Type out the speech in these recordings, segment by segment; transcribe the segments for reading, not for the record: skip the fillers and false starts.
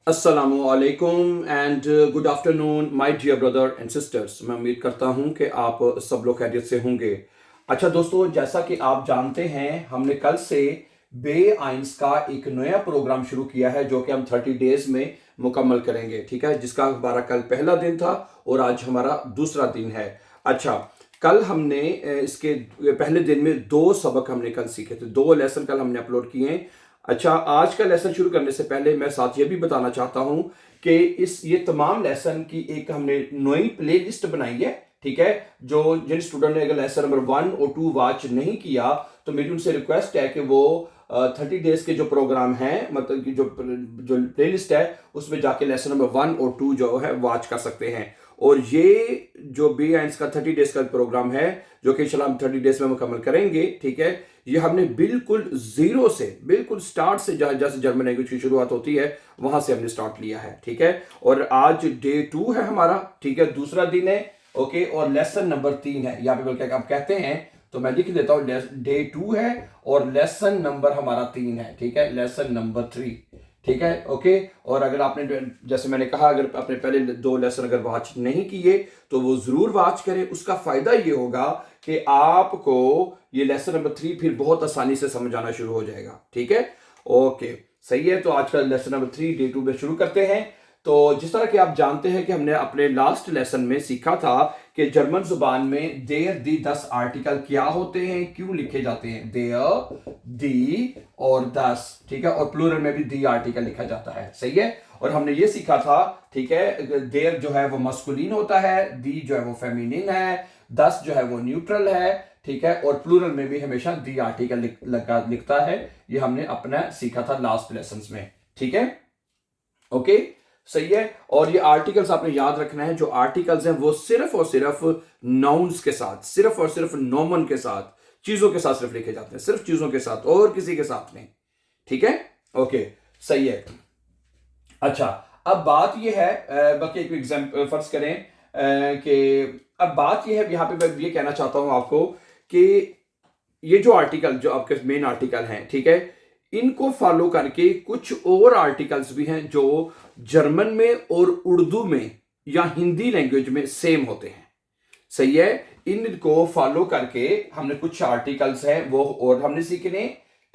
अस्सलामुअलैकुम and good afternoon my dear brother and sisters. मैं उम्मीद करता हूं कि आप सब लोग खैरियत से होंगे। अच्छा दोस्तों, जैसा कि आप जानते हैं, हमने कल से बे आइंस का एक नया प्रोग्राम शुरू किया है जो कि हम 30 डेज में मुकम्मल करेंगे। ठीक है, जिसका हमारा कल पहला दिन था और आज हमारा दूसरा दिन है। अच्छा, कल हमने इसके पहले दिन में 2 सबक हमने कल सीखे थे, 2 लेसन कल हमने अपलोड किए हैं। अच्छा, आज का लेसन शुरू करने से पहले मैं साथ ये भी बताना चाहता हूं कि ये तमाम लेसन की एक हमने नई प्ले लिस्ट बनाई है। ठीक है, जो जिन स्टूडेंट ने अगर लेसन नंबर 1 और 2 वॉच नहीं किया तो मेरी उनसे रिक्वेस्ट है कि वो 30 डेज के जो प्रोग्राम है, मतलब कि जो जो प्ले लिस्ट है उसमें जाके लेसन नंबर 1 और 2 जो है वॉच कर सकते हैं। और ये जो बी आइंस का 30 डेज का प्रोग्राम है जो कि इंशाल्लाह हम 30 डेज में मुकम्मल करेंगे। ठीक है, ये हमने बिल्कुल जीरो से, बिल्कुल स्टार्ट से, जैसे जर्मन लैंग्वेज की शुरुआत होती है वहां से हमने स्टार्ट लिया है। ठीक है, और आज डे 2 है हमारा। ठीक है, दूसरा दिन है। ओके, और लेसन नंबर 3 है यहाँ पे, बल्कि आप कहते हैं तो मैं लिख देता हूं, डे 2 है और लेसन नंबर हमारा 3 है। ठीक है, लेसन नंबर 3। ठीक है, ओके। और अगर आपने, जैसे मैंने कहा, अगर आपने पहले 2 लेसन अगर वॉच नहीं किए तो वो जरूर वॉच करें। उसका फायदा ये होगा कि आपको ये लेसन नंबर 3 फिर बहुत आसानी से समझ आना शुरू हो जाएगा। ठीक है, ओके, सही है। तो आज का लेसन नंबर 3 डे 2 में शुरू करते हैं। तो जिस तरह कि आप जानते हैं कि हमने अपने लास्ट लेसन में सीखा था कि जर्मन जुबान में देयर दी 10 आर्टिकल क्या होते हैं, क्यों लिखे जाते हैं, देयर, दी और 10। ठीक है, और प्लूरल में भी दी आर्टिकल लिखा जाता है। सही है, और हमने ये सीखा था, ठीक है, देयर जो है वो मस्कुलिन होता है, दी जो है वो फेमिनिन है, 10 जो है वो न्यूट्रल है। ठीक है, और प्लूरल में भी हमेशा दी आर्टिकल लिखता है। ये हमने अपना सीखा था लास्ट लेसन में। ठीक है, ओके, सही है। और ये आर्टिकल्स आपने याद रखना है, जो आर्टिकल्स हैं वो सिर्फ और सिर्फ नाउन्स के साथ, सिर्फ और सिर्फ नॉमन के साथ, चीजों के साथ सिर्फ लिखे जाते हैं, सिर्फ चीजों के साथ और किसी के साथ नहीं। ठीक है, ओके, सही है। अच्छा, अब बात यह है, बल्कि एक एग्जाम्पल फर्ज करें कि अब बात यह है, यहां पे मैं ये कहना चाहता हूं आपको कि ये जो आर्टिकल, जो आपके मेन आर्टिकल हैं, ठीक है, इनको फॉलो करके कुछ और आर्टिकल्स भी हैं जो जर्मन में और उर्दू में या हिंदी लैंग्वेज में सेम होते हैं। सही है, इनको फॉलो करके हमने कुछ आर्टिकल्स हैं वो और हमने सीखने।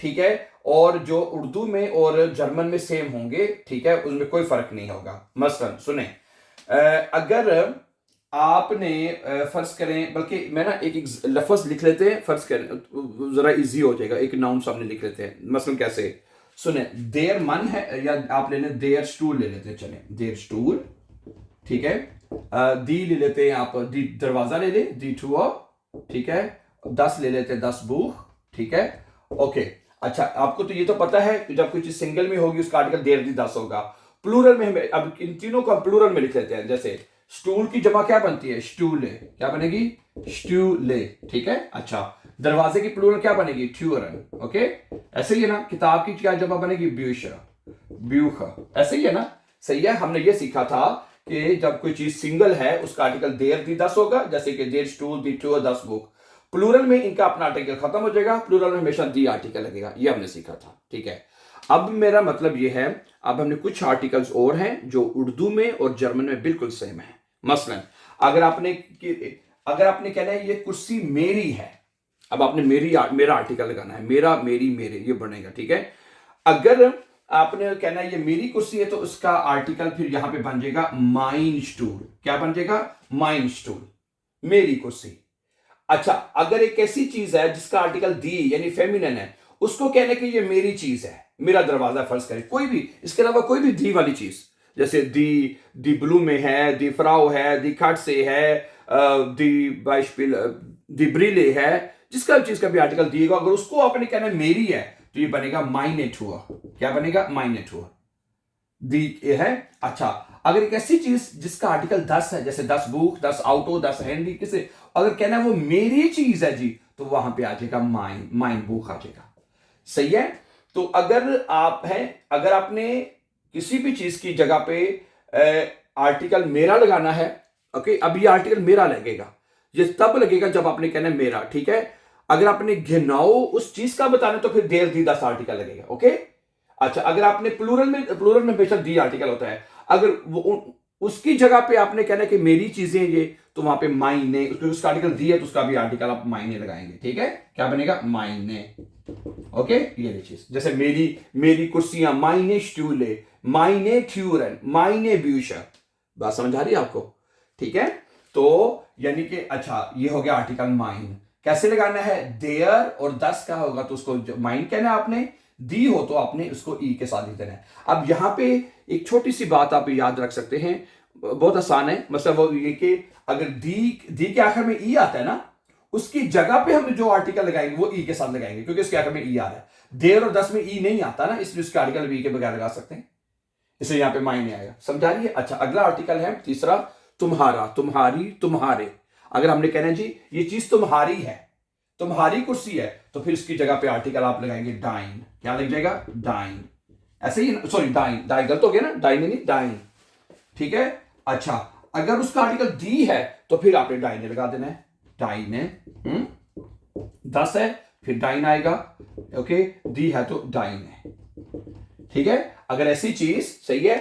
ठीक है, और जो उर्दू में और जर्मन में सेम होंगे, ठीक है, उसमें कोई फर्क नहीं होगा। मसलन सुने, अगर आपने फर्ज करें, बल्कि मैं ना एक लफ्ज लिख लेते हैं, फर्ज करें जरा इजी हो जाएगा, एक नाउन सामने लिख लेते हैं। मसलन कैसे, सुने, देयर मन है, या आप लेने देयर स्टूल ले लेते हैं, चले देयर स्टूल। ठीक है, दी ले लेते हैं आप, दी दरवाजा ले ले, दी टूर। ठीक है, 10 ले लेते हैं, 10 बुख। ठीक है, ओके। अच्छा, आपको तो ये तो पता है कि जब कोई चीज सिंगल में होगी उसका आर्टिकल देयर दी 10 होगा। प्लूरल में हमें, अब इन तीनों को हम प्लूरल में लिख लेते हैं। जैसे स्टूल की जमा क्या बनती है, स्टूले, क्या बनेगी, स्टूले। ठीक है, अच्छा, दरवाजे की प्लूरल क्या बनेगी, ट्यूरन। ओके, ऐसे ही है ना। किताब की क्या जमा बनेगी, ब्यूशा, ब्यूख। ऐसे ही है ना। सही है, हमने ये सीखा था कि जब कोई चीज सिंगल है उसका आर्टिकल देयर दी 10 होगा, जैसे कि there stool, the two, 10 book. Plural में इनका अपना आर्टिकल खत्म हो जाएगा, प्लूरल में हमेशा दी आर्टिकल लगेगा। ये हमने सीखा था। ठीक है, अब मेरा मतलब ये है, अब हमने कुछ आर्टिकल्स और हैं जो उर्दू में और जर्मन में बिल्कुल सेम है। मसलन अगर आपने कहना है ये कुर्सी मेरी है, अब आपने मेरा आर्टिकल लगाना है, मेरा, मेरी, मेरे, ये बनेगा। ठीक है, अगर आपने कहना है ये मेरी कुर्सी है तो उसका आर्टिकल फिर यहां पे बन जाएगा माइन स्टूल। क्या बन जाएगा, माइन स्टूल, मेरी कुर्सी। अच्छा, अगर एक ऐसी चीज है जिसका आर्टिकल दी यानी फेमिनिन है, उसको कहने की ये मेरी चीज है, मेरा दरवाजा फर्ज करें, कोई भी इसके अलावा कोई भी दी वाली चीज, जैसे दी ब्लू में है, दी फ्राउ है, दी खट से है, दी बाइशपिल, दी ब्रीले है, जिसका चीज का भी आर्टिकल दिएगा, अगर उसको आपने कहना मेरी है तो ये बनेगा माइनेट हुआ। क्या बनेगा, माइनेट हुआ, दी है। अच्छा, अगर एक ऐसी चीज जिसका आर्टिकल 10 है, जैसे 10 बुक, 10 आउटो, 10 हैंडी, किसे अगर कहना है वो मेरी चीज है जी, तो वहां पे आ जाएगा माइन, माइन बुक आ जाएगा। सही है, तो अगर आप हैं, अगर आपने किसी भी चीज की जगह पे आर्टिकल मेरा लगाना है, ओके, अब ये आर्टिकल मेरा लगेगा, ये तब लगेगा जब आपने कहना है मेरा। ठीक है, अगर आपने घिनाओ उस चीज का बताना तो फिर देर दी 10 आर्टिकल लगेगा। ओके, अच्छा, अगर आपने प्लूरल में बेशक दी आर्टिकल होता है, अगर उसकी जगह पे आपने कहना है कि मेरी चीजें ये, तो वहां पे मायने, उसका आर्टिकल दी है तो उसका भी आर्टिकल आप मायने लगाएंगे। ठीक है, क्या बनेगा? मायने। ओके, ये चीज जैसे मेरी कुर्सियां, मायने स्टूले, मायने ट्यूरन, मायने ब्यूशर। बात समझ आ रही है आपको? ठीक है, तो यानी कि अच्छा, ये हो गया आर्टिकल माइन। कैसे लगाना है? देयर और दस का होगा तो उसको माइन कहना है आपने, दी हो तो आपने उसको ई के साथ लिख देना है। अब यहां पे एक छोटी सी बात आप याद रख सकते हैं, बहुत आसान है। मतलब वो ये कि अगर दी के आखिर में ई आता है ना, उसकी जगह पे हम जो आर्टिकल लगाएंगे वो ई के साथ लगाएंगे, क्योंकि उसके आखिर में ई आ रहा है। देर और दस में ई नहीं आता ना, इसलिए उसके आर्टिकल ई के बगैर लगा सकते हैं, इसलिए यहां पे मायने आएगा। समझा रही है? अच्छा, अगला आर्टिकल है तीसरा, तुम्हारा, तुम्हारी, तुम्हारे। अगर हमने कहना है जी ये चीज तुम्हारी है, तुम्हारी कुर्सी है, तो फिर इसकी जगह पे आर्टिकल आप लगाएंगे डाइन। क्या लग जाएगा? डाइन। ऐसे ही, सॉरी डाइन, डाइन गलत हो गया ना, डाइन नहीं, डाइन। ठीक है, अच्छा, अगर उसका आर्टिकल दी है तो फिर आपने डाइने लगा देना है। डाइने, 10 है फिर डाइन आएगा। ओके, दी है तो डाइन है। ठीक है, अगर ऐसी चीज सही है,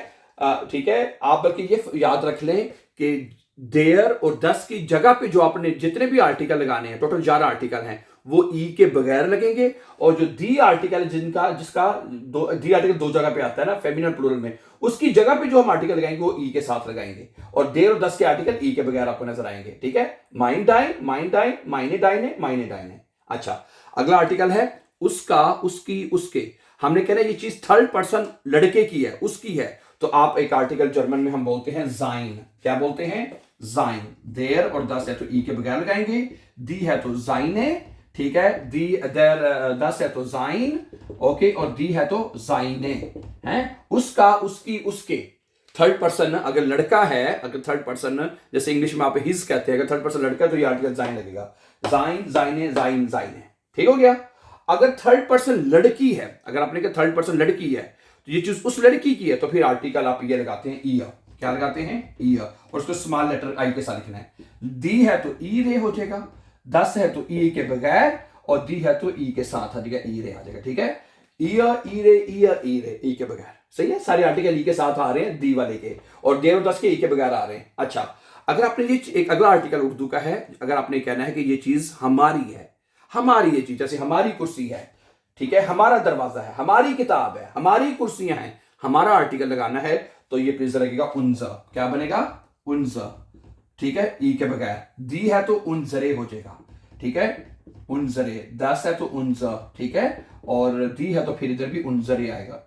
ठीक है, आप बल्कि ये याद रख लें कि देयर और 10 की जगह पे जो आपने जितने भी आर्टिकल लगाने हैं, टोटल 11 आर्टिकल हैं, वो ई के बगैर लगेंगे। और जो दी आर्टिकल है जिसका दी आर्टिकल दो जगह पे आता है ना, फेमिनिन प्लूरल में, उसकी जगह पे जो हम आर्टिकल लगाएंगे वो ई के साथ लगाएंगे। और देयर और 10 के आर्टिकल ई के बगैर आपको नजर आएंगे। ठीक है, माइन डाइन, माइन डाइन, माइने डाइन है, माइने डाइन है। अच्छा, अगला आर्टिकल है उसका, उसकी, उसके। हमने कहना ये चीज थर्ड पर्सन लड़के की है, उसकी है, तो आप एक आर्टिकल जर्मन में हम बोलते हैं जाइन। क्या बोलते हैं? जाइन। देयर और 10 है तो ई के बगैर लगाएंगे, दी है तो जाइने। ठीक है, दी देर 10 है तो जाइन। ओके, और दी है तो जाइने है। उसका, उसकी, उसके, थर्ड पर्सन अगर लड़का है, अगर थर्ड पर्सन जैसे इंग्लिश में आप हिज कहते हैं, अगर थर्ड पर्सन लड़का है तो ये आर्टिकल जाइन लगेगा। जाइन, जाइने, जाइन, जाइने। ठीक हो गया। अगर थर्ड पर्सन लड़की है, अगर आपने कहा थर्ड पर्सन लड़की है, तो ये चीज उस लड़की की है, तो फिर आर्टिकल आप ये लगाते हैं ईयर। क्या लगाते हैं? ईयर। और उसको स्मॉल लेटर आई के साथ लिखना है। दी है तो ई रे हो जाएगा, 10 है तो ई के बगैर, और दी है तो ई के साथ आ जाएगा, ई रे आ जाएगा। ठीक है, ईयर, ई रे, ईयर, ई रे, ई के बगैर। सही है, सारे आर्टिकल ई के साथ आ रहे हैं, दी वाले के, और देर और 10 के ई के बगैर आ रहे हैं। अच्छा, अगर आपने ये एक अगला आर्टिकल उर्दू का है, अगर आपने कहना है कि ये चीज हमारी है, हमारी ये चीज, जैसे हमारी कुर्सी है, ठीक है, हमारा दरवाजा है, हमारी किताब है, हमारी कुर्सियां हैं, हमारा आर्टिकल लगाना है, तो ये प्लीज लगेगा उनजा। क्या बनेगा? उनजा। ठीक है, ई के बगैर। दी है तो उनजरे हो जाएगा। ठीक है, उनजरे। 10 है तो उनजा। ठीक है, और दी है तो फिर इधर भी उनजरे आएगा।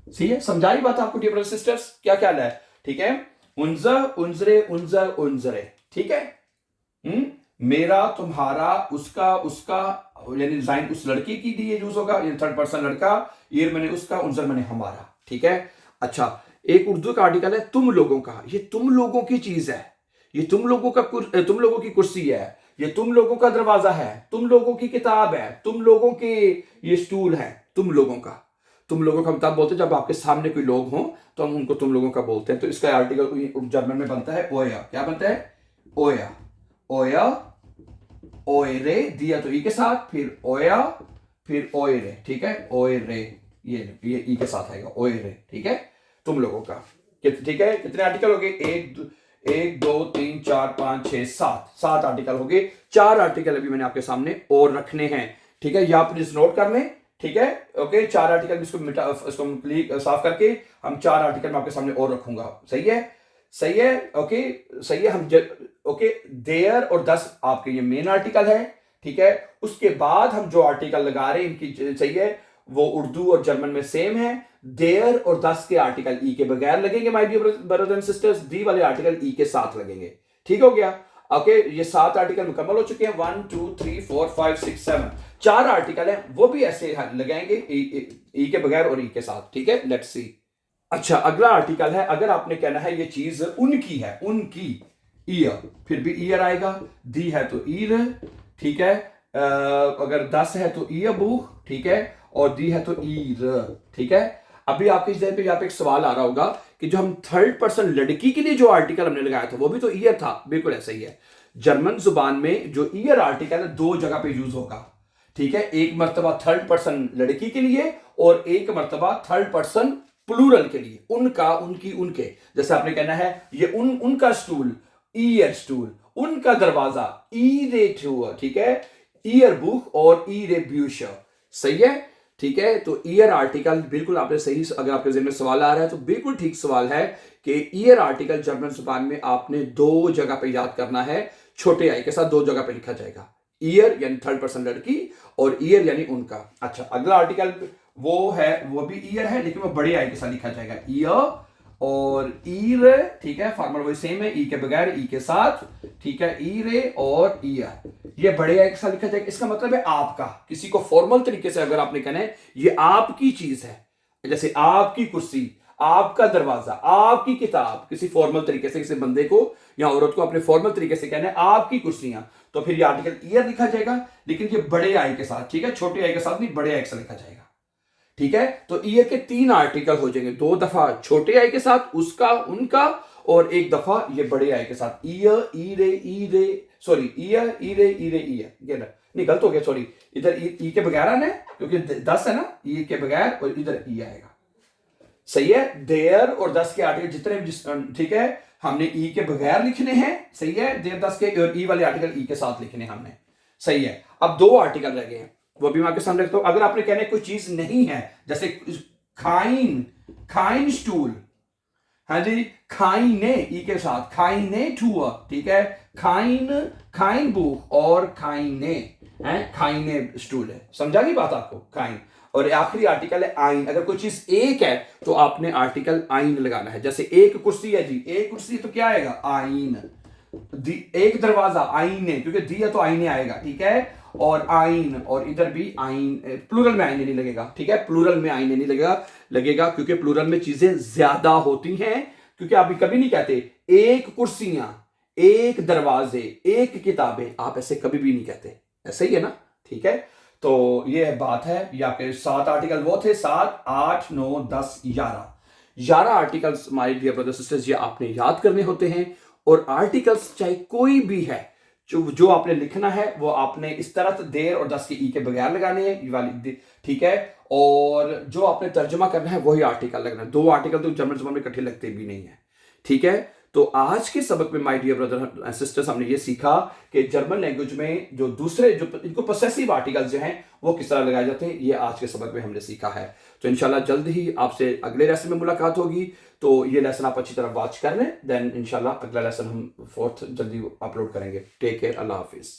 सही है, समझाई बात आपको डियर ब्रदर्स सिस्टर्स? क्या ख्याल है? ठीक है, उनजा, उनजरे, उनजा, उनजरे। ठीक है, मेरा, तुम्हारा, उसका, उसका, यानी जाइन उस लड़की की लिए यूज होगा, ये थर्ड पर्सन लड़का, ईयर मैंने उसका, उनजर मैंने हमारा। ठीक है, अच्छा, एक उर्दू का आर्टिकल है तुम लोगों का। ये तुम लोगों की चीज है, ये तुम लोगों का, तुम लोगों की कुर्सी है, ये तुम लोगों का दरवाजा है, तुम लोगों की किताब है, तुम लोगों के ये स्टूल है, तुम लोगों का। तुम लोगों का हम तब बोलते हैं जब आपके सामने कोई लोग हों, तो हम उनको तुम लोगों का बोलते हैं। तो इसका आर्टिकल जर्मन में बनता है ओया। क्या बनता है? ओया। ओया, ओएरे, दिया तो ई के साथ, फिर ओया, फिर ओएरे। ठीक है, ओएरे, ये ई के साथ आएगा, ओएरे। ठीक है, तुम लोगों का। ठीक है, कितने आर्टिकल हो गए? एक, दो, 3, 4, 5, 6, 7 आर्टिकल हो गए। 4 आर्टिकल अभी मैंने आपके सामने और रखने हैं। ठीक है, या प्लीज नोट कर लें। ठीक है, ओके, 4 आर्टिकल इसको साफ करके हम 4 आर्टिकल मैं आपके सामने और रखूंगा। सही है, सही है, ओके, सही है। हम ओके, देयर और 10 आपके ये मेन आर्टिकल है। ठीक है, उसके बाद हम जो आर्टिकल लगा रहे हैं इनकी, सही है, वो उर्दू और जर्मन में सेम है। देयर और 10 के आर्टिकल ई के बगैर लगेंगे my dear brothers and sisters, the वाले आर्टिकल ई के साथ लगेंगे। ठीक हो गया? ओके, ये 7 आर्टिकल मुकम्मल हो चुके हैं। 1, 2, 3, 4, 5, 6, 7 4 आर्टिकल है, वो भी ऐसे लगाएंगे ई के बगैर और ई के साथ। ठीक है, लेट्स सी। अच्छा, अगला आर्टिकल है, अगर आपने कहना है ये चीज उनकी है, उनकी, ईयर, फिर भी ईयर आएगा। दी है तो ईर। ठीक है, अगर 10 है तो ईयर बुख। ठीक है, और दी है तो ईर। ठीक है, अभी आपके जहन पे यहाँ पे एक सवाल आ रहा होगा कि जो हम थर्ड पर्सन लड़की के लिए जो आर्टिकल हमने लगाया था वो भी तो ईयर था। बिल्कुल ऐसा ही है। जर्मन जुबान में जो ईयर आर्टिकल है 2 जगह पे यूज होगा। ठीक है, एक मर्तबा थर्ड पर्सन लड़की के लिए और एक मर्तबा थर्ड पर्सन प्लूरल के लिए, उनका, उनकी, उनके। जैसे आपने कहना है ये उनका स्टूल, ईयर स्टूल, उनका दरवाजा, ईरे टूर, ठीक है, ईयर बुक और ईरे ब्यूशर, सही है, ठीक है। तो ईयर आर्टिकल बिल्कुल आपने सही, अगर आपके ज़हन में सवाल आ रहा है तो बिल्कुल ठीक सवाल है कि ईयर आर्टिकल जर्मन जुबान में आपने दो जगह पे याद करना है, छोटे आई के साथ दो जगह पे लिखा जाएगा, ईयर यानी थर्ड पर्सन लड़की और ईयर यानी उनका। अच्छा, अगला आर्टिकल वो है, वो भी ईयर है लेकिन वो बड़े आई के साथ लिखा जाएगा, ईयर और ईर, ठीक है, फॉर्मल वही सेम है, ई के बगैर, ई के साथ, ठीक है, ईरे और ईयर, ये बड़े आई के साथ लिखा जाएगा। इसका मतलब है आपका, किसी को फॉर्मल तरीके से अगर आपने कहना है ये आपकी चीज है, जैसे आपकी कुर्सी, आपका दरवाजा, आपकी किताब, किसी फॉर्मल तरीके से किसी बंदे को या औरत को अपने फॉर्मल तरीके से कहना है आपकी कुर्सियां, तो फिर ये आर्टिकल ईयर लिखा जाएगा, लेकिन ये बड़े आई के साथ, ठीक है, छोटे आई के साथ नहीं, बड़े आई के साथ लिखा जाएगा, ठीक है। तो ईयर के 3 आर्टिकल हो जाएंगे, 2 दफा छोटे आई के साथ, उसका, उनका, और एक दफा ये बड़े आई के साथ, ईयर, ईरे, ईरे, सॉरी, ईयर, ईरे, ईरे, ईयर, ये नहीं गलत हो गया, सॉरी, इधर ई के बगैर आना है क्योंकि 10 है ना, ई के बगैर, और इधर ई आएगा, सही है। देयर और 10 के आर्टिकल जितने भी, ठीक है, हमने ई के बगैर लिखने हैं, सही है, देयर 10 के, और ई वाले आर्टिकल ई के साथ लिखने हमने, सही है। अब 2 आर्टिकल रह गए हैं, वो भी मैं आपके सामने रखता हूं। अगर आपने कहने कोई चीज नहीं है, जैसे खाइन, खाइन स्टूल, हाँ जी, खाइने ई के साथ, खाइने टूर, ठीक है, खाइन, खाइन बुक और खाइने है, खाइने स्टूल है, समझा नहीं बात आपको, खाइन। और आखिरी आर्टिकल है आइन। अगर कोई चीज एक है तो आपने आर्टिकल आइन लगाना है, जैसे एक कुर्सी है जी, एक कुर्सी तो क्या आएगा, आइन। एक दरवाजा, आईने, क्योंकि दिया तो आईने आएगा, ठीक है, और आइन, और इधर भी आइन, प्लूरल में आईने नहीं लगेगा, ठीक है, प्लूरल में आईने नहीं लगेगा क्योंकि प्लूरल में चीजें ज्यादा होती हैं, क्योंकि आप कभी नहीं कहते एक कुर्सियां, एक दरवाजे, एक किताबें, आप ऐसे कभी भी नहीं कहते, ऐसे ही है ना, ठीक है। तो ये बात है, ये आपके 7 आर्टिकल वो थे, 7, 8, 9, 10, 11 articles my dear brother sisters, ये आपने याद करने होते हैं। और आर्टिकल्स चाहे कोई भी है, जो आपने लिखना है वो आपने इस तरह देर और 10 के ई के बगैर लगाने हैं, ये वाली, ठीक है। और जो आपने तर्जुमा करना है वही आर्टिकल लगना है। 2 आर्टिकल तो जर्मन जुबान में इकट्ठे लगते भी नहीं है, ठीक है। तो आज के सबक में my dear brother and sisters हमने ये सीखा कि जर्मन लैंग्वेज में जो दूसरे, जो इनको पोसेसिव आर्टिकल्स जो हैं वो किस तरह लगाए जाते हैं, ये आज के सबक में हमने सीखा है। तो इंशाल्लाह जल्द ही आपसे अगले लेसन में मुलाकात होगी। तो ये लेसन आप अच्छी तरह वॉच कर लें, देन इंशाल्लाह अगला लेसन हम 4th जल्दी अपलोड करेंगे। टेक केयर, अल्लाह हाफिज।